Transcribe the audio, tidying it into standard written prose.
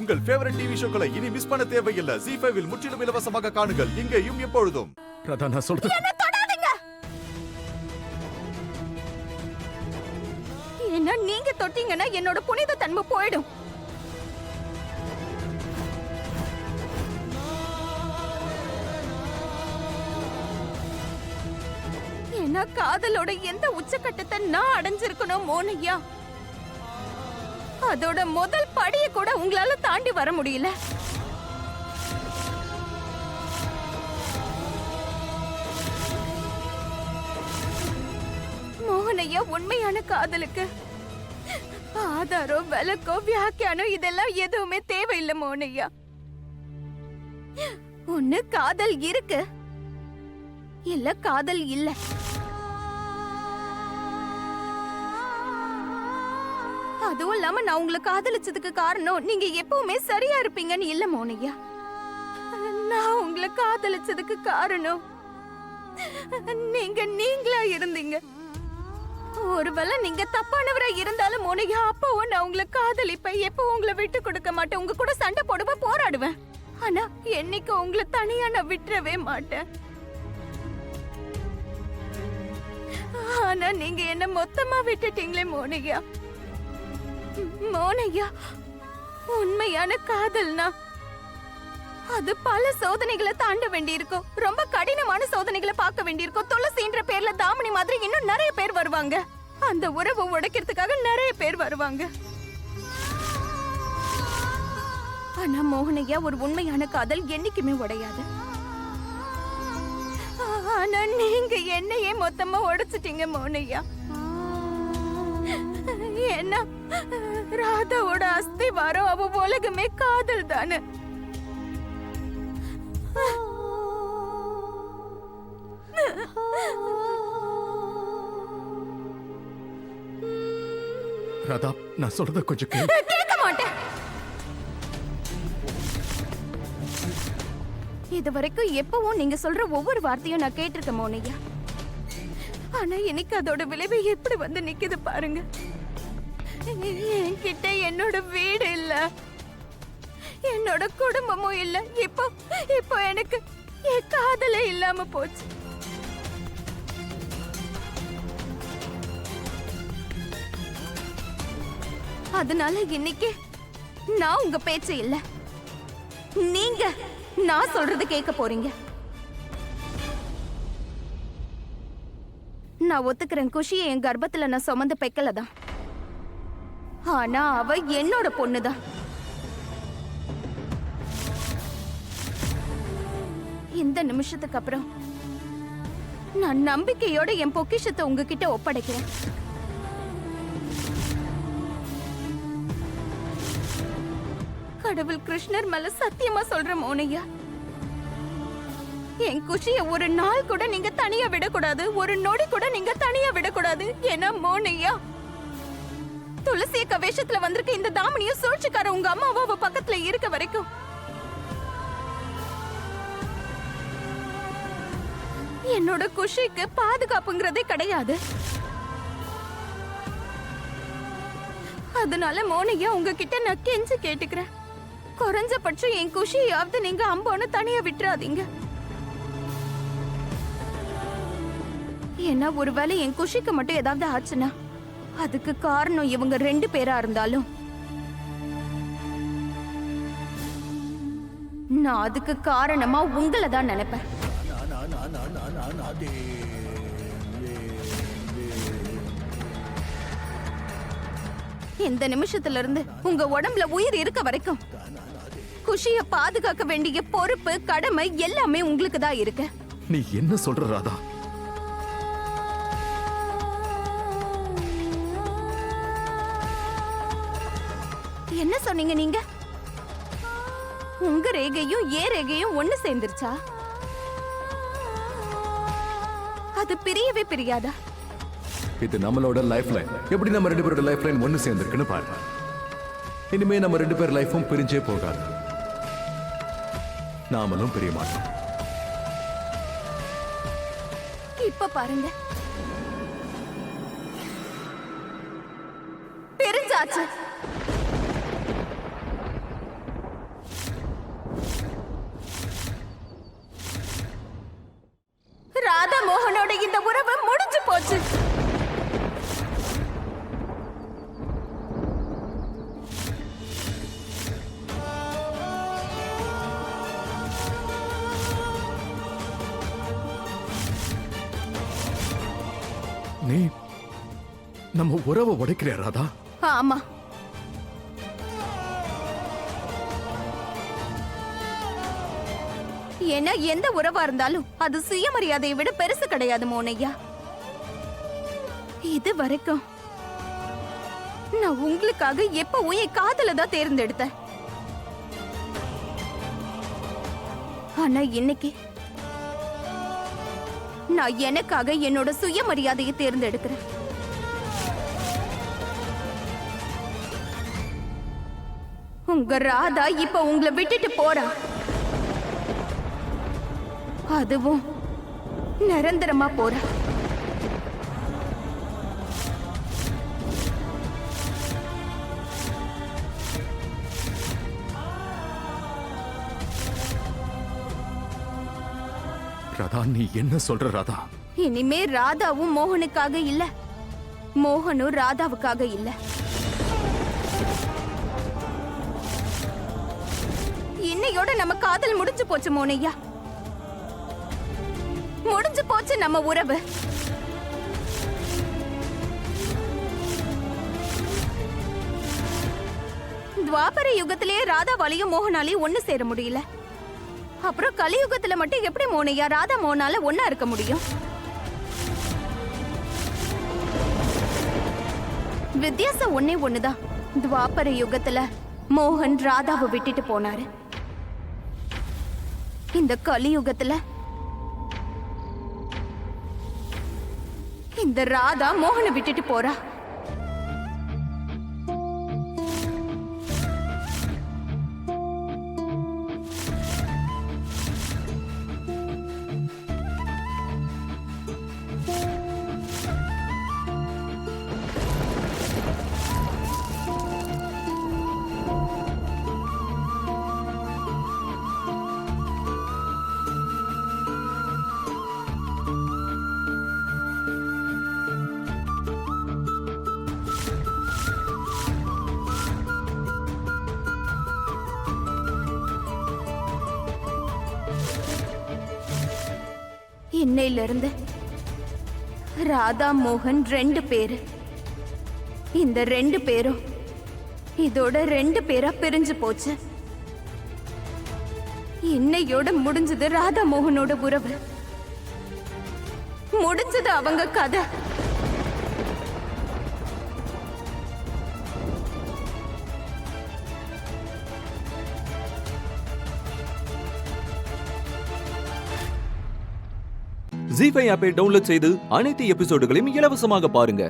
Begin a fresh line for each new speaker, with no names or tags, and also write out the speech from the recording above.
உங்கள் favourite TV ஷோக்களை இனி miss பண்ண தேவையில்லை. ZEE5 இல் முற்றிலும் இலவசமாக காணுங்கள், இங்கேயும் எப்பொழுதும்.
ராதா, நான் சொல்றது
என்ன தொடாதீங்க. என்ன நீங்க தொட்டீங்கன்னா என்னோட புனித தன்மை போயிடும். ஏன்னா காதலோட எந்த உச்சக்கட்டத்தை நான் அடைஞ்சிருக்கணும் மோனையா, அதோட முதல் படியை கூட உங்களால தாண்டி வர முடியல. மோகனையா உண்மையான காதலுக்கு ஆதாரம், விளக்கோ, வியாக்கியானம் இதெல்லாம் எதுவுமே தேவையில்லை மோனையா. ஒண்ணு காதல் இருக்கு, இல்ல காதல் இல்ல. அதுவும் இல்லாம நான் உங்களை காதலிச்சதுக்கு காரணம் நீங்க எப்பவுமே சரியா இருப்பீங்கன்னு இல்ல மோனையா. நான் உங்களை காதலிச்சதுக்கு காரணம் நீங்க நீங்களா இருந்தீங்க. ஒருவேளை நீங்க தப்பானவரா இருந்தாலும் மோனையா, அப்பவும் நான் உங்களை காதலிப்பேன், எப்பவும் உங்களை விட்டு கொடுக்க மாட்டேன், உங்க கூட சண்டை போடுவேன், போராடுவேன். ஆனா என்னைக்கு உங்களை தனியா நான் விட்டுறவே மாட்டேன். ஆனா நீங்க என்ன மொத்தமா விட்டுட்டீங்களே மோனையா. மோனையா, உண்மையான காதல்னா அது பல சோதனைகளை தாண்ட வேண்டியிருக்கும், ரொம்ப கடினமான சோதனைகளை பார்க்க வேண்டியிருக்கும். துளசின்ற பேர்ல தாமணி மாதிரி இன்னும் நிறைய பேர் வருவாங்க, அந்த உறவை உடைக்கிறதுக்காக நிறைய பேர் வருவாங்க. ஆனா மோகனையா, ஒரு உண்மையான காதல் என்னைக்குமே உடையாது. ஆனா நீங்க என்னையே மொத்தமா உடைச்சிட்டீங்க மோனையா. என்ன ராதாவோட அஸ்திவாரம் அவ உலகமே காதல் தானே.
ராதா, நான் சொல்றத கொஞ்சம்
கேட்க மாட்டேன். இது வரைக்கும் எப்பவும் நீங்க சொல்ற ஒவ்வொரு வார்த்தையும் நான் கேட்டிருக்கேன் மோனையா. ஆனா எனக்கு அதோட விளைவு எப்படி வந்து நிக்குது பாருங்க. என்கிட்ட என்னோட வீடு இல்ல, என்னோட குடும்பமும் இல்ல, இப்போ எனக்கு என் காதலே இல்லாம போச்சு. அதனால இன்னைக்கு நான் உங்க பேச்ச இல்ல, நீங்க நான் சொல்றது கேட்க போறீங்க. நான் ஒத்துக்கிறேன், குஷியை என் கர்ப்பத்துல நான் சுமந்து பெக்கலதான். ஆனா அவ என்னோட பொண்ணுதான். இந்த நிமிஷத்துக்கு அப்புறம் நான் நம்பிக்கையோட என் பொக்கிஷத்தை உங்ககிட்ட ஒப்படைக்கிறேன். கடவுள் கிருஷ்ணர் மேல சத்தியமா சொல்ற மோனையா, என் குஷிய ஒரு நாள் கூட நீங்க தனியா விடக்கூடாது, ஒரு நொடி கூட நீங்க தனியா விடக்கூடாது. ஏன்னா மோனையா, துளசிய வேஷத்துல வந்திருக்க இந்த தாமணிய சூழ்ச்சிக்கார உங்க அம்மாவோ அவ பக்கத்துல இருக்க வரைக்கும் என்னோட குஷிக்கு பாதுகாப்புங்கிறதே கிடையாது. அதனால மோனையா, உங்ககிட்ட நான் கெஞ்சி கேட்டுக்கிறேன், குறைஞ்சபட்சம் என் குஷியாவது நீங்க அம்போன்னு தனியா விட்டுறாதீங்க. ஏன்னா ஒருவேளை என் குஷிக்கு மட்டும் ஏதாவது ஆச்சுன்னா அதுக்கு காரணம் இவங்க 2 பேரா இருந்தாலும் நான் அதுக்கு காரணமா உங்களை தான் நினைப்பேன். இந்த நிமிஷத்துல இருந்து உங்க உடம்புல உயிர் இருக்க வரைக்கும் குஷிய பாதுகாக்க வேண்டிய பொறுப்பு, கடமை எல்லாமே உங்களுக்கு தான் இருக்கு.
நீ என்ன சொல்ற ராதா?
என்ன சொன்னீங்க நீங்க? உங்க ரேகையும் ஏ ரேகையும் ஒண்ணு சேர்ந்துருச்சா? அது பிரியவே பிரியாதா?
இது நம்மளோட லைஃப் லைன். எப்படி நம்ம 2 பேரோட லைஃப் லைன் ஒன்னு சேர்ந்திருக்குன்னு பாரு. இனிமே நம்ம 2 பேர் லைஃபும் பிரிஞ்சே போகாது, நாமளும் பிரிய மாட்டோம்.
இப்ப பாருங்க, பிரிஞ்சாச்சு. இந்த உறவு முடிஞ்சு போச்சு.
நீ நம்ம உறவை உடைக்கிறியா ராதா?
ஆமா, ஏன்னா எந்த உறவா இருந்தாலும் அது சுயமரியாதையை விட பெருசு கிடையாது மோனையா. இது வரைக்கும் நான் உங்களுக்காக எப்பவும் என் காதல தான் தேர்ந்தெடுத்தேன். ஆனா இன்னைக்கு நான் எனக்காக என்னோட சுயமரியாதையை தேர்ந்தெடுக்கிறேன். உங்க ராதா இப்ப உங்களை விட்டுட்டு போறா. அதுவும் நிரந்தரமா போறா.
ராதா, நீ என்ன சொல்ற ராதா?
இனிமே ராதாவும் மோகனுக்காக இல்ல, மோகனும் ராதாவுக்காக இல்ல. இன்னையோட நம்ம காதல் முடிஞ்சு போச்சு மோனையா. முடிஞ்சு போச்சு நம்ம உறவு. துவாபர யுகத்திலேயே ராதாவாலையும் மோகனாலையும் ஒண்ணு சேர முடியல. அப்புறம் கலியுகத்துல மட்டும் எப்படி மோனையா ராதா மோகனால ஒண்ணா இருக்க முடியும்? வித்தியாசம் ஒன்னே ஒண்ணுதான். துவாபர யுகத்துல மோகன் ராதாவை விட்டுட்டு போனாரு. இந்த கலியுகத்துல இந்த ராதா மோகனை விட்டுட்டு போறா. இன்னையில இருந்து ராதா மோகன் 2 பேரு. இந்த 2 பேரும் இதோட 2 பேரா பிரிஞ்சு போச்சு. இன்னையோட முடிஞ்சது ராதா மோகனோட உறவு. முடிஞ்சது அவங்க கதை.
ஜீ5 ஆப்பை டவுன்லோட் செய்து அனைத்து எபிசோடுகளையும் இலவசமாக பாருங்க.